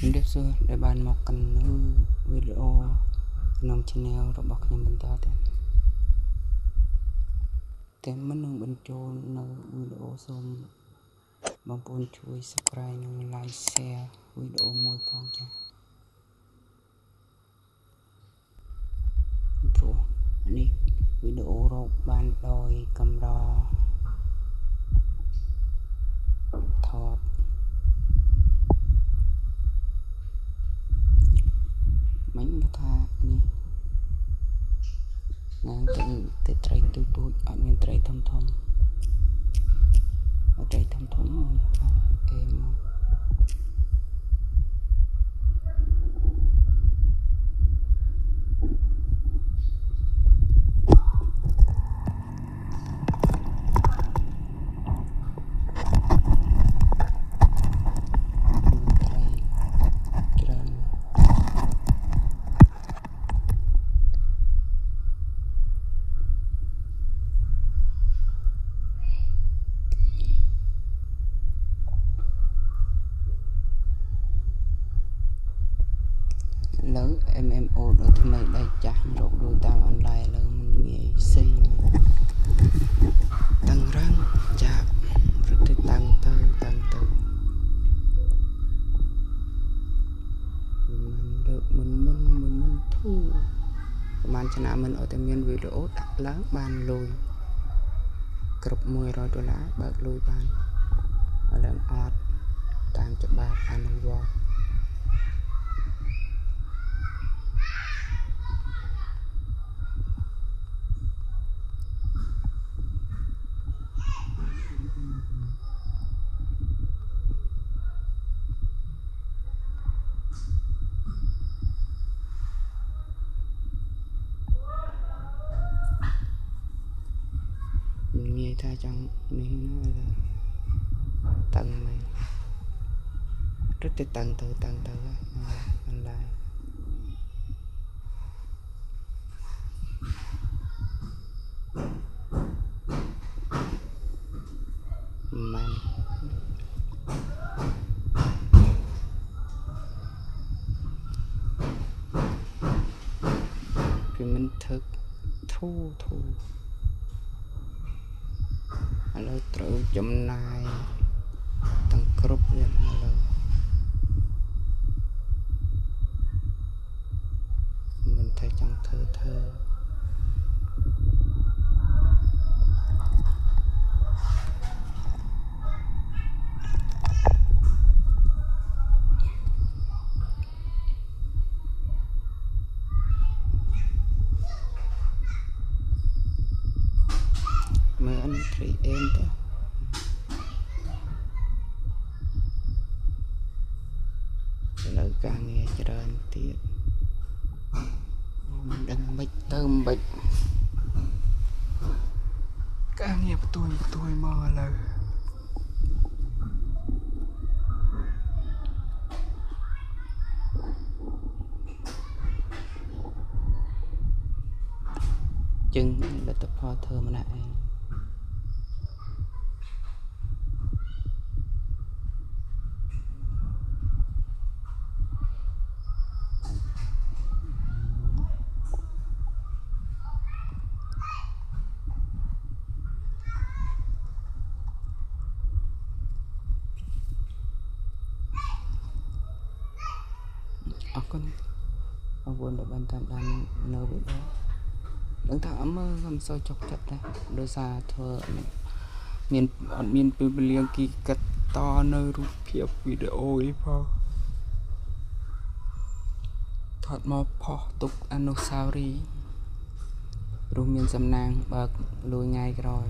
ជំរាបសួរដែលបានមកកាន់នៅវីដេអូក្នុង channel របស់ខ្ញុំបន្តតែមុននឹងបញ្ចូលនៅវីដេអូសូមបងប្អូនជួយ subscribe និង like share វីដេអូមួយផងចា៎ព្រោះនេះវីដេអូរកបានដោយកម្រថតមិញបើថានេះងាងទៅត្រីទូចអត់មានត្រីធំអត់ត្រីធំគេមកលើ MMO ដូចថ្មីដៃចាស់រកលុយតាមអនឡាញលើមិនងាយស៊ីតាំងរឹងចាប់រត់ទៅតាំងទៅមិនធូរប្រហែលឆ្នាំមិនអត់តែមានវីដេអូដាក់ឡើងបានលុយគ្រប់$100បើកលុយបានឥឡូវអត់តាមច្បាប់អនុវត្តងាយថាចង់នេះណាតឹងមែនរត់ទៅតឹងទៅអនឡាញមិនគឺមិនធ្វើធូឥឡូវត្រូវចំណាយទាំងគ្រប់យ៉ាងឥឡូវមិនតែចង់ធ្វើមើលអន3M ទៅឥឡូវការងារច្រើនទៀតមិនដឹងមិនទៅមិនការងារផ្ទួយមកឥឡូវจึงលទ្ធផលធ្វើម្នាក់ឯងអរគុណបងប្អូនដែលបានតាមដាននៅវីដេអូដឹងថាអត់មើលខ្ញុំសូវចុកចិត្តដែរដោយសារធ្វើអត់មានពេលវេលាគីកាត់តនៅរូបភាពវីដេអូអីផងថតមកផុសទុកអនុស្សាវរីយ៍ព្រោះមានសំណាងបើកលួយថ្ងៃក្រោយ